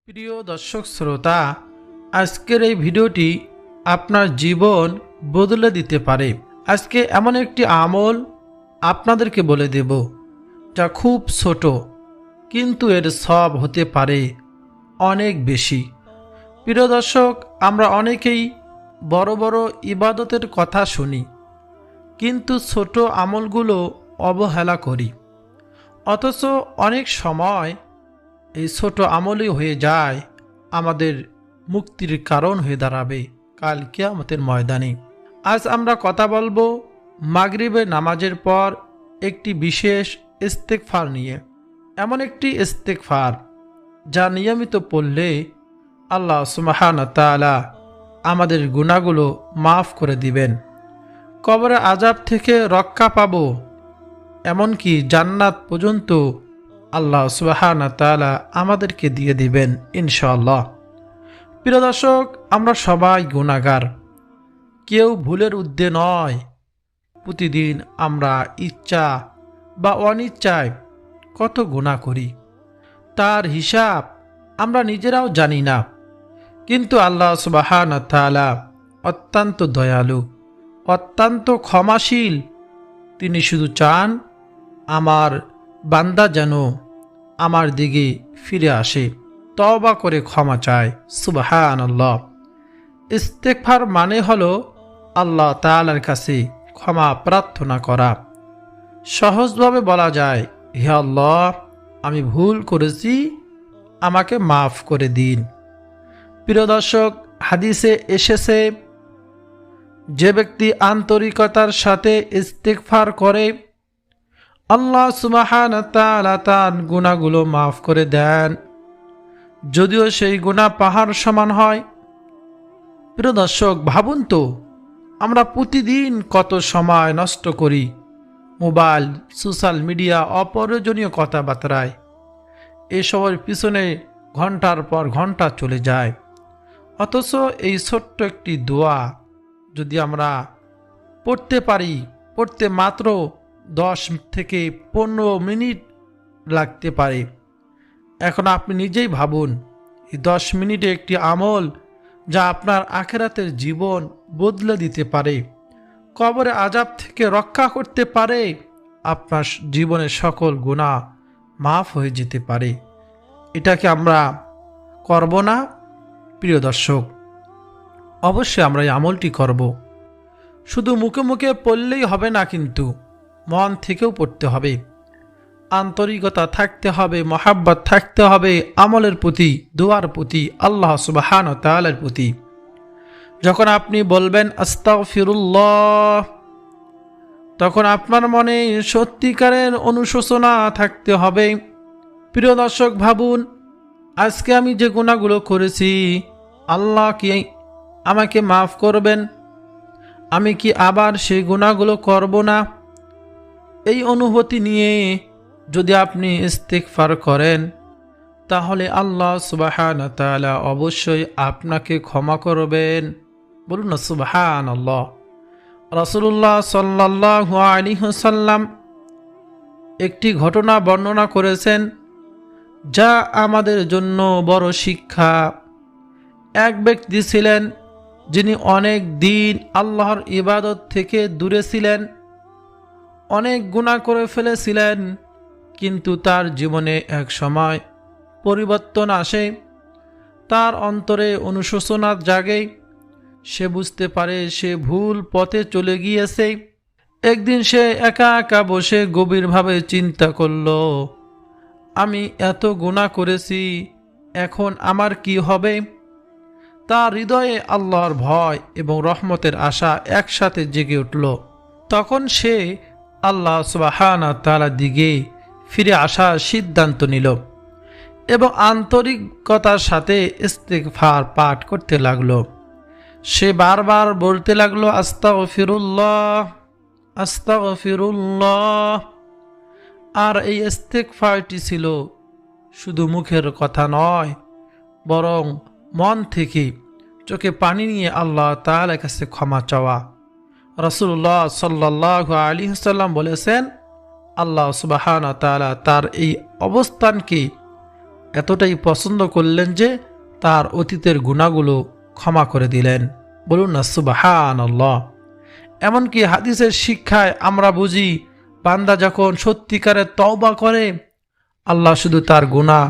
প্রিয় দর্শক শ্রোতা, আজকের এই ভিডিওটি আপনার জীবন বদলে দিতে পারে। আজকে এমন একটি আমল আপনাদেরকে বলে দেব যা খুব ছোট, কিন্তু এর সব হতে পারে অনেক বেশি। প্রিয় দর্শক, আমরা অনেকেই বড় বড় ইবাদতের কথা শুনি, কিন্তু ছোট আমলগুলো অবহেলা করি। অথচ অনেক সময় এই ছোট আমলই হয়ে যায় আমাদের মুক্তির কারণ হয়ে দাঁড়াবে কাল কিয়ামতের ময়দানে। আজ আমরা কথা বলবো মাগরিবের নামাজের পর একটি বিশেষ ইস্তেগফার নিয়ে। এমন একটি ইস্তেগফার যা নিয়মিত পড়লে আল্লাহ সুবহানাহু ওয়া তাআলা আমাদের গুনাহগুলো মাফ করে দিবেন, কবরের আযাব থেকে রক্ষা পাবো, এমনকি জান্নাত পর্যন্ত আল্লাহ সুবহানাহু ওয়া তাআলা আমাদেরকে দিয়ে দিবেন ইনশাআল্লাহ। প্রিয় দর্শক, আমরা সবাই গুনাহগার, কেউ ভুলের ঊর্ধ্বে নয়। প্রতিদিন আমরা ইচ্ছা বা অনিচ্ছায় কত গুনাহ করি, তার হিসাব আমরা নিজেরাও জানি না। কিন্তু আল্লাহ সুবহানাহু ওয়া তাআলা অত্যন্ত দয়ালু, অত্যন্ত ক্ষমাশীল। তিনি শুধু চান আমার বান্দা যেন আমার দিকে ফিরে আসে, তওবা করে ক্ষমা চায়। সুবহানাল্লাহ। ইস্তেগফার মানে হলো আল্লাহ তাআলার কাছে ক্ষমা প্রার্থনা করা। সহজভাবে বলা যায়, হে আল্লাহ, আমি ভুল করেছি, আমাকে মাফ করে দিন। প্রিয় দর্শক, হাদিসে এসেছে, যে ব্যক্তি আন্তরিকতার সাথে ইস্তেগফার করে আল্লাহ সুবহানাহু ওয়া তাআলা তার গুনাহগুলো মাফ করে দেন, যদিও সেই গুনাহ পাহাড় সমান হয়। প্রিয় দর্শক, ভাবুন তো, আমরা প্রতিদিন কত সময় নষ্ট করি মোবাইল, সোশ্যাল মিডিয়া, অপ্রয়োজনীয় কথাবার্তায়। এসবের পিছনে ঘন্টার পর ঘন্টা চলে যায়। অথচ এই ছোট্ট একটি দোয়া যদি আমরা পড়তে পারি, পড়তে মাত্র 10 থেকে 15 মিনিট লাগতে পারে। এখন আপনি নিজেই ভাবুন, এই 10 মিনিটে একটি আমল যা আপনার আখিরাতের জীবন বদলে দিতে পারে, কবরে আযাব থেকে রক্ষা করতে পারে, আপনার জীবনের সকল গুনাহ মাফ হয়ে যেতে পারে। এটাকে আমরা করব না? প্রিয় দর্শক, অবশ্যই আমরা এই আমলটি করব। শুধু মুখে মুখে পড়লেই হবে না, কিন্তু মন থেকেও পড়তে হবে, আন্তরিকতা থাকতে হবে, মহাব্বত থাকতে হবে আমলের প্রতি, দোয়ার প্রতি, আল্লাহ সুবহানাহু ওয়া তাআলার প্রতি। যখন আপনি বলবেন আস্তাগফিরুল্লাহ, তখন আপনার মনে সত্যিকারের অনুশোচনা থাকতে হবে। প্রিয় দর্শক, ভাবুন, আজকে আমি যে গুনাহগুলো করেছি, আল্লাহ কি আমাকে মাফ করবেন? আমি কি আবার সেই গুনাহগুলো করব না? এই অনুভূতি নিয়ে যদি আপনি ইস্তেগফার করেন, তাহলে আল্লাহ সুবহানাহু ওয়া তাআলা অবশ্যই আপনাকে ক্ষমা করবেন। বলুন না সুবহানাল্লাহ। রাসূলুল্লাহ সাল্লাল্লাহু আলাইহি ওয়াসাল্লাম একটি ঘটনা বর্ণনা করেছেন যা আমাদের জন্য বড় শিক্ষা। এক ব্যক্তি ছিলেন যিনি অনেক দিন আল্লাহর ইবাদত থেকে দূরে ছিলেন, অনেক গুনাহ করে ফেলেছিলেন, কিন্তু তার জীবনে এক সময় পরিবর্তন আসে। তার অন্তরে অনুশোচনা জাগে, সে বুঝতে পারে সে ভুল পথে চলে গিয়েছে। একদিন সে একা একা বসে গভীরভাবে চিন্তা করল, আমি এত গুনাহ করেছি, এখন আমার কি হবে? তার হৃদয়ে আল্লাহর ভয় এবং রহমতের আশা একসাথে জেগে উঠল। তখন সে আল্লাহ সুবহানাহু ওয়া তাআলার দিকে ফিরে আসার সিদ্ধান্ত নিল এবং আন্তরিকতার সাথে ইস্তেগফার পাঠ করতে লাগলো। সে বারবার বলতে লাগলো, আস্তাগফিরুল্লাহ, আস্তাগফিরুল্লাহ। আর এই ইস্তেগফারটি ছিল শুধু মুখের কথা নয়, বরং মন থেকে চোখে পানি নিয়ে আল্লাহ তাআলার কাছে ক্ষমা চাওয়া। রাসূলুল্লাহ সাল্লাল্লাহু আলাইহি ওয়াসাল্লাম বলেছেন, আল্লাহ সুবহানাহু ওয়া তাআলা তার এই অবস্থানকে এতটাই পছন্দ করলেন যে তার অতীতের গুনাহগুলো ক্ষমা করে দিলেন। বলুন না সুবহানাল্লাহ। এমনকি হাদিসের শিক্ষায় আমরা বুঝি বান্দা যখন সত্যিকারের তওবা করে আল্লাহ শুধু তার গুনাহ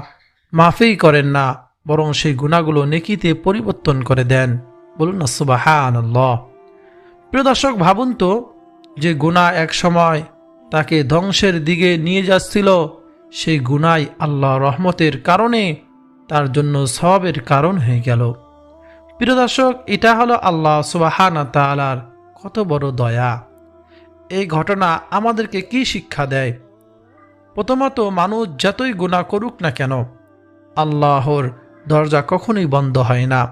মাফই করেন না, বরং সেই গুনাহগুলো নেকিতে পরিবর্তন করে দেন। বলুন না সুবহানাল্লাহ। প্রিয় দর্শক, ভাবুন তো, যে গুনাহ এক সময় তাকে ধ্বংসের দিকে নিয়ে যাচ্ছিল, সেই গুনাহ আল্লাহ রহমতের কারণে তার জন্য সওয়াবের কারণ হয়ে গেল। প্রিয় দর্শক, এটা হলো আল্লাহ সুবহানাহু ওয়া তাআলার কত বড় দয়া। এই ঘটনা আমাদেরকে কি শিক্ষা দেয়? প্রথমত, মানুষ যতই গুনাহ করুক না কেন, আল্লাহর দরজা কখনোই বন্ধ হয় না।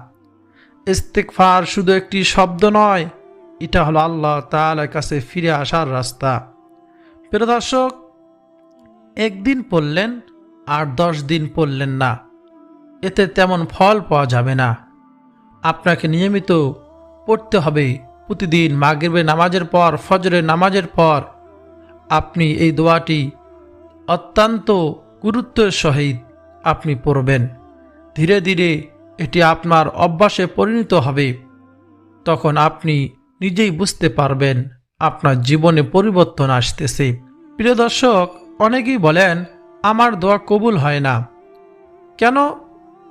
ইস্তিগফার শুধু একটি শব্দ নয়, এটা হলো আল্লাহ তাআলার কাছে ফিরে আসার রাস্তা। প্রিয় দর্শক, একদিন পড়লেন আর 10 দিন পড়লেন না, এতে তেমন ফল পাওয়া যাবে না। আপনাকে নিয়মিত পড়তে হবে। প্রতিদিন মাগরিবের নামাজের পর, ফজরের নামাজের পর আপনি এই দোয়াটি অত্যন্ত গুরুত্বের সহিত আপনি পড়বেন। ধীরে ধীরে এটি আপনার অভ্যাসে পরিণত হবে। তখন আপনি নিজেই বুঝতে পারবেন আপনার জীবনে পরিবর্তন আসতেছে। প্রিয় দর্শক, অনেকেই বলেন আমার দোয়া কবুল হয় না। কেন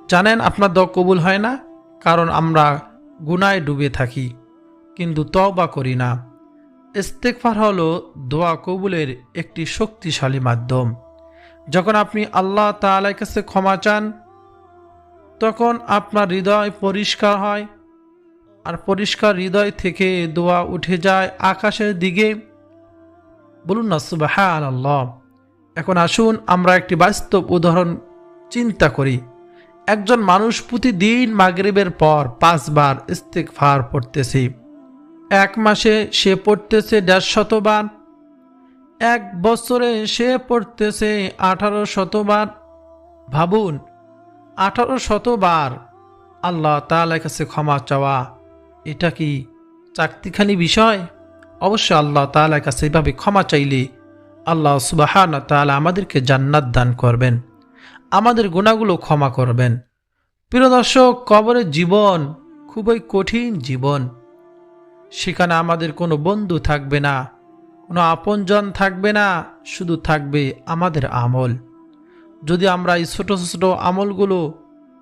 জানেন আপনার দোয়া কবুল হয় না? কারণ আমরা গুনায় ডুবে থাকি, কিন্তু তওবা করি না। ইস্তিগফার হলো দোয়া কবুলের একটি শক্তিশালী মাধ্যম। যখন আপনি আল্লাহ তাআলার কাছে ক্ষমা চান, তখন আপনার হৃদয় পরিষ্কার হয়, আর পরিষ্কার হৃদয় থেকে দোয়া উঠে যায় আকাশের দিকে। বলুন না সুবহানাল্লাহ। এখন আসুন আমরা একটি বাস্তব উদাহরণ চিন্তা করি। একজন মানুষ প্রতিদিন মাগরিবের পর 5 বার ইস্তিগফার পড়তেছে। 1 মাসে সে পড়তেছে 150 বার, 1 বছরে সে পড়তেছে 1800 বার। ভাবুন, 1800 বার আল্লাহ তাআলার কাছে ক্ষমা চাওয়া, এটা কি চাকতিখানি বিষয়? অবশ্যই আল্লাহ তাআলার কাছে এভাবে ক্ষমা চাইলে আল্লাহ সুবহানাহু ওয়া তাআলা আমাদেরকে জান্নাত দান করবেন, আমাদের গুনাহগুলো ক্ষমা করবেন। প্রিয় দর্শক, কবরের জীবন খুবই কঠিন জীবন। সেখানে আমাদের কোনো বন্ধু থাকবে না, কোনো আপনজন থাকবে না, শুধু থাকবে আমাদের আমল। যদি আমরা এই ছোট ছোট আমলগুলো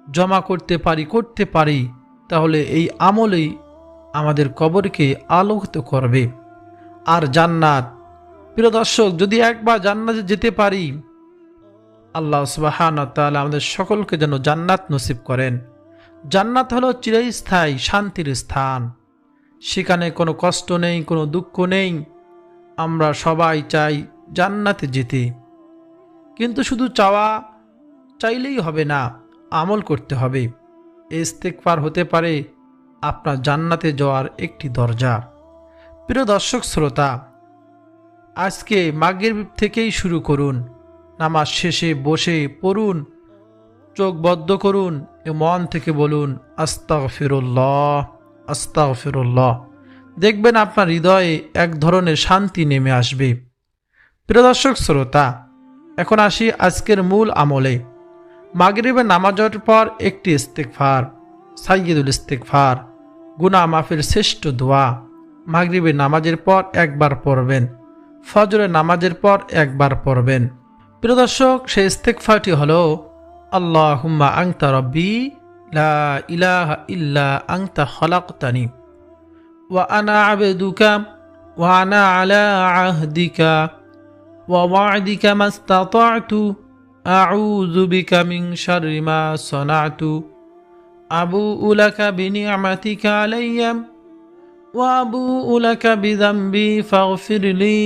জমা করতে পারি, তাহলে এই আমলই আমাদের কবরকে আলোকিত করবে। আর জান্নাত, প্রিয় দর্শক, যদি একবার জান্নাতে যেতে পারি, আল্লাহ সুবহানাহু ওয়া তাআলা আমাদের সকলকে যেন জান্নাত নসিব করেন। জান্নাত হলো চিরস্থায়ী শান্তির স্থান। সেখানে কোনো কষ্ট নেই, কোনো দুঃখ নেই। আমরা সবাই চাই জান্নাতে যেতে, কিন্তু শুধু চাইলেই হবে না, আমল করতে হবে। ইস্তিগফার হতে পারে আপনার জান্নাতে যাওয়ার একটি দরজা। প্রিয় দর্শক শ্রোতা, আজকে মাগরিব থেকেই শুরু করুন। নামাজ শেষে বসে পড়ুন, চোখ বদ্ধ করুন, মন থেকে বলুন আস্তাগফিরুল্লাহ, আস্তাগফিরুল্লাহ। দেখবেন আপনার হৃদয়ে এক ধরনের শান্তি নেমে আসবে। প্রিয় দর্শক শ্রোতা, এখন আসি আজকের মূল আমলে। মাগরিবের নামাজের পর একটি ইস্তিগফার, সাইয়্যিদুল ইস্তিগফার, গুনাহ মাফের শ্রেষ্ঠ দোয়া। মাগরিবের নামাজের পর 1 বার পড়বেন, ফজরের নামাজের পর 1 বার পড়বেন। প্রিয় দর্শক, সেই ইস্তিগফারটি হলো আল্লাহুম্মা আনতা রাব্বি লা ইলাহা ইল্লা আনতা খালাকতানি ওয়া আনা আবদুকা ওয়া আনা আলা আহদিকা ওয়া ওয়া'দিকা মাস্তাতা'তু আউযু বিকা মিন শাররি মা সানা'তু আবু'ু লাকা বিনি'মাতিকা আলাইয়া ওয়া আবু'ু লাকা বিযামবি ফাগফিরলি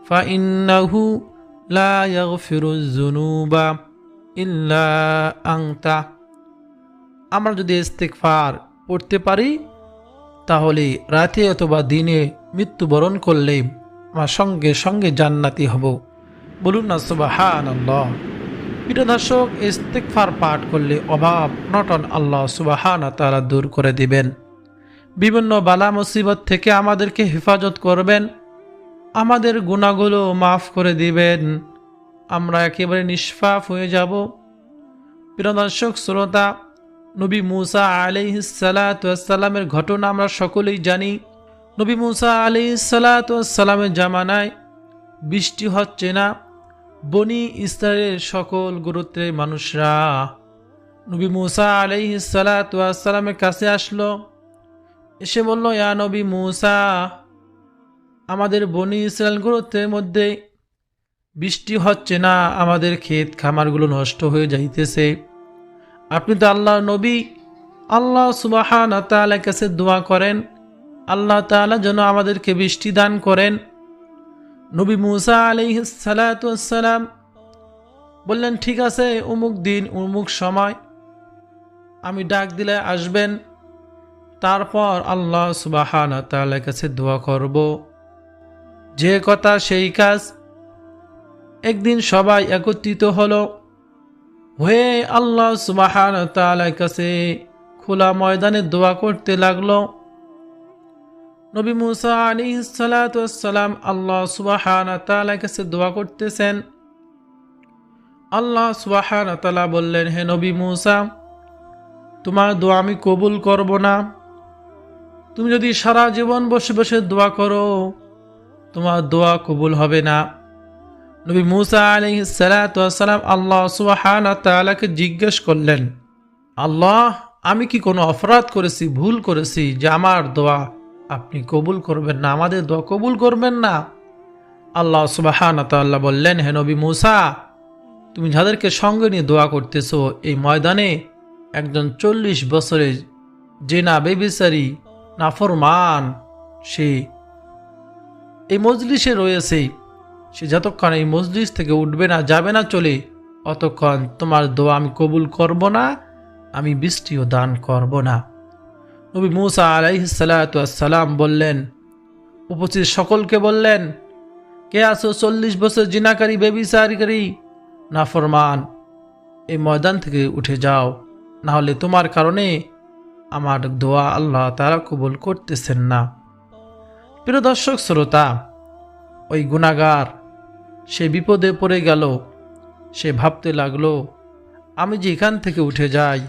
ফাইন্নাহু লা ইয়াগফিরুয যুনুবা ইল্লা আনতা। আমরা যদি ইস্তিগফার পড়তে পারি, তাহলে রাতে অথবা দিনে মৃত্যুবরণ করলে আমরা সঙ্গে সঙ্গে জান্নাতি হব। বলুন না সুবহানাল্লাহ। প্রিয় দর্শক, ইস্তিগফার পাঠ করলে অভাব অনটন আল্লাহ সুবহানাহু ওয়া তাআলা দূর করে দিবেন। বিভিন্ন বালা মুসিবত থেকে আমাদেরকে হেফাজত করবেন, আমাদের গুনাহগুলো মাফ করে দিবেন। আমরা একেবারে নিষ্পাপ হয়ে যাব। প্রিয় দর্শক শ্রোতা, নবী মূসা আলাইহিস সালাতু ওয়াস সালামের ঘটনা আমরা সকলেই জানি। নবী মূসা আলাইহিস সালাতু ওয়াস সালামের জামানায় বৃষ্টি হচ্ছে না। বনি ইসরায়েলের সকল গোত্রের মানুষরা নবী মূসা আলাইহিস সালাতু ওয়াস সালামের কাছে আসলো, এসে বলল, ইয়া নবী মূসা, আমাদের বনি ইসরায়েল গোত্রের মধ্যে বৃষ্টি হচ্ছে না, আমাদের ক্ষেত খামারগুলো নষ্ট হয়ে যাইতেছে। আপনি তো আল্লাহর নবী, আল্লাহ সুবহানাহু ওয়া তাআলার কাছে দোয়া করেন, আল্লাহ তাআলা যেন আমাদেরকে বৃষ্টি দান করেন। নবী মূসা আলাইহিস সালাতু ওয়াস সালাম বললেন, ঠিক আছে, অমুক দিন অমুক সময় আমি ডাক দিলে আসবেন, তারপর আল্লাহ সুবহানাহু ওয়া তাআলার কাছে দোয়া করব। যে কথা সেই কাজ। একদিন সবাই একত্রিত হলো, হয়ে আল্লাহ সুবহানাহু ওয়া তাআলার কাছে খোলা ময়দানে দোয়া করতে লাগলো। নবী মূসা আলাইহিস সালাতু ওয়াস সালাম আল্লাহ সুবহানাহু ওয়া তাআলার কাছে দোয়া করতেছেন। আল্লাহ সুবহানাহু ওয়া তাআলা বললেন, হে নবী মূসা, তোমার দোয়া আমি কবুল করব না। তুমি যদি সারা জীবন বসে বসে দোয়া করো, তোমার দোয়া কবুল হবে না। নবী মূসা আলাইহিস সালাতু ওয়াস সালাম আল্লাহ সুবহানাহু ওয়া তাআলাকে জিজ্ঞেস করলেন, আল্লাহ, আমি কি কোনো অপরাধ করেছি, ভুল করেছি যে আমার দোয়া আপনি কবুল করবেন না, আমাদের দোয়া কবুল করবেন না? আল্লাহ সুবহানাহু ওয়া তাআলা বললেন, হে নবী মূসা, তুমি যাদেরকে সঙ্গে নিয়ে দোয়া করতেছো, এই ময়দানে একজন 40 বছরের জেনা বেবিচারী নাফরমান সে এই মজলিসে রয়েছে। সে যতক্ষণ এই মজলিস থেকে উঠবে না, যাবে না চলে, অতক্ষণ তোমার দোয়া আমি কবুল করব না, আমি বৃষ্টিও দান করব না। নবী মূসা আলাইহিস সালাতু ওয়াস সালাম বললেন, উপস্থিত সকলকে বললেন, কে আছো 40 বছর জিনাকারী বেবিচারী নাফরমান, এই ময়দান থেকে উঠে যাও, না হলে তোমার কারণে আমার দোয়া আল্লাহ তাআলা কবুল করতেছেন না। প্রিয় দর্শক শ্রোতা, ওই গুনাহগার সে বিপদে পড়ে গেল। সে ভাবতে লাগলো, আমি যে এখান থেকে উঠে যাই,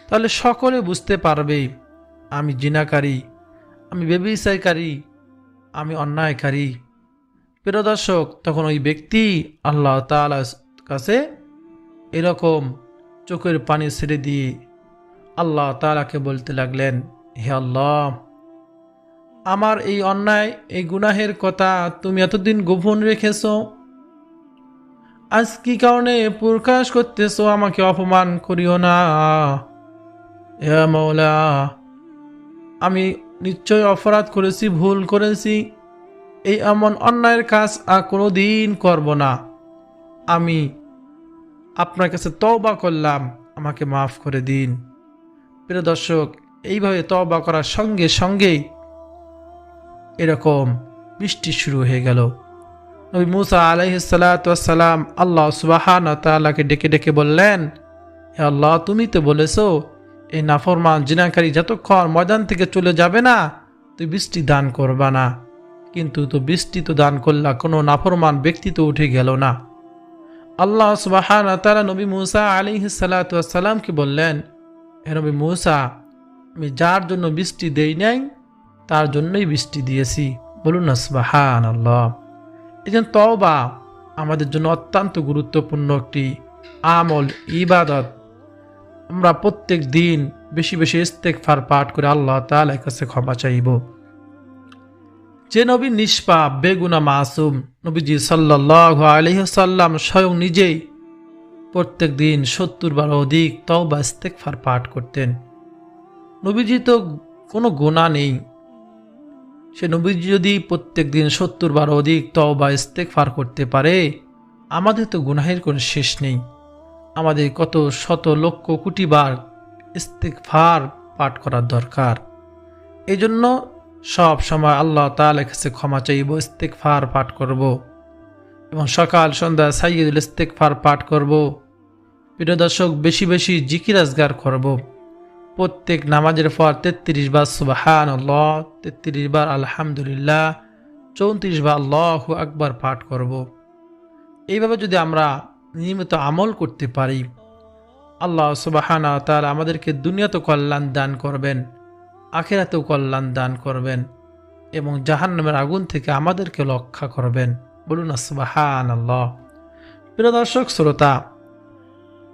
তাহলে সকলে বুঝতে পারবে আমি জিনাকারী, আমি ব্যভিচারকারী, আমি অন্যায়কারী। প্রিয় দর্শক, তখন ওই ব্যক্তি আল্লাহ তাআলার কাছে এরকম চোখের পানি ছেড়ে দিয়ে আল্লাহ তাআলাকে বলতে লাগলেন, হে আল্লাহ, আমার এই অন্যায়, এই গুনাহের কথা তুমি এতদিন গোপন রেখেছো, আজ কি কারণে প্রকাশ করতেছো? আমাকে অপমান করিও না। হে মাওলা, আমি নিশ্চয় অপরাধ করেছি, ভুল করেছি, এই এমন অন্যায়ের কাজ আর কোনো দিন করব না। আমি আপনার কাছে তওবা করলাম, আমাকে মাফ করে দিন। প্রিয় দর্শক, এইভাবে তওবা করার সঙ্গে সঙ্গেই এরকম বৃষ্টি শুরু হয়ে গেল। নবী মূসা আলাইহিস সালাতু ওয়াস সালাম আল্লাহ সুবহানাহু ওয়া তাআলাকে ডেকে ডেকে বললেন, হে আল্লাহ, তুমি তো বলেছো এই নাফরমান জিনাকারী যতক্ষণ ময়দান থেকে চলে যাবে না, তুই বৃষ্টি দান করবা না। কিন্তু তো বৃষ্টি তো দান করলা, কোনো নাফরমান ব্যক্তি তো উঠে গেল না। আল্লাহ সুবহানাহু ওয়া তাআলা নবী মূসা আলাইহিস সালাতু ওয়াস সালামকে বললেন, হে নবী মূসা, আমি যার জন্য বৃষ্টি দেই নাই, তার জন্যই বৃষ্টি দিয়েছি। বলুন না সুবহানাল্লাহ। এই জন্য তওবা আমাদের জন্য অত্যন্ত গুরুত্বপূর্ণ একটি আমল, ইবাদত। আমরা প্রত্যেক দিন বেশি বেশি ইস্তেগফার পাঠ করে আল্লাহ তাআলার কাছে ক্ষমা চাইব। যে নবী নিষ্পাপ, বেগুনা, মাসুম, নবীজি সাল্লাল্লাহু আলাইহি ওয়াসাল্লাম স্বয়ং নিজেই প্রত্যেক দিন 70 বার অধিক তওবা ইস্তেগফার পাঠ করতেন। নবীজি তো কোনো গুনাহ নেই, সে নবীজি যদি প্রত্যেক দিন 70 বার অধিক তওবা ইস্তেগফার করতে পারে, আমাদের তো গুনাহের কোনো শেষ নেই। আমাদের কত শত লক্ষ কোটি বার ইস্তেগফার পাঠ করার দরকার। এই জন্য সব সময় আল্লাহ তাআলার কাছে ক্ষমা চাইব, ইস্তেগফার পাঠ করব এবং সকাল সন্ধ্যা সাইয়্যিদুল ইস্তেগফার পাঠ করব। প্রিয় দর্শক, বেশি বেশি জিকির আজগার করব। প্রত্যেক নামাজের পর 33 বার সুবহানাল্লাহ, 33 বার আলহামদুলিল্লাহ, 34 বার আল্লাহু আকবার পাঠ করব। এইভাবে যদি আমরা নিয়মিত আমল করতে পারি, আল্লাহ সুবহানাহু ওয়া তাআলা আমাদেরকে দুনিয়াতেও কল্যাণ দান করবেন, আখিরাতেও কল্যাণ দান করবেন এবং জাহান্নামের আগুন থেকে আমাদেরকে রক্ষা করবেন। বলুন সুবহানাল্লাহ। প্রিয় দর্শক শ্রোতা,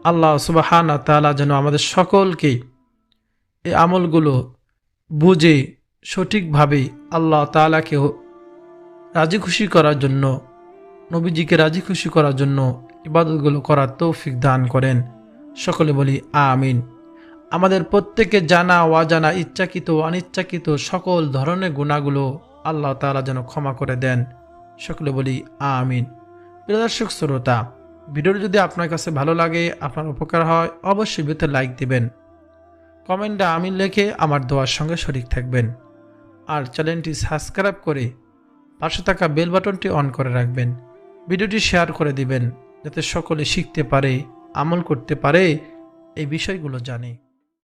আল্লাহ সুবহানাহু ওয়া তাআলা যেন আমাদের সকলকে এই আমলগুলো বুঝে সঠিকভাবে আল্লাহ তাআলাকে রাজি খুশি করার জন্য, নবীজিকে রাজি খুশি করার জন্য ইবাদতগুলো করার তৌফিক দান করেন। সকলে বলি আমিন। আমাদের প্রত্যেকে জানা অজানা, ইচ্ছাকৃত অনিচ্ছাকৃত সকল ধরনের গুনাহগুলো আল্লাহ তাআলা যেন ক্ষমা করে দেন। সকলে বলি আমিন। প্রিয় দর্শক শ্রোতা, ভিডিওটি যদি আপনার কাছে ভালো লাগে, আপনার উপকার হয়, অবশ্যই ভিডিওতে লাইক দিবেন, কমেন্টে আমিন লিখে আমার দোয়ার সঙ্গে শরীক থাকবেন। আর চ্যানেলটি সাবস্ক্রাইব করে পাশে থাকা বেল বাটনটি অন করে রাখবেন। ভিডিওটি শেয়ার করে দিবেন যাতে সকলে শিখতে পারে, আমল করতে পারে, এই বিষয়গুলো জানে।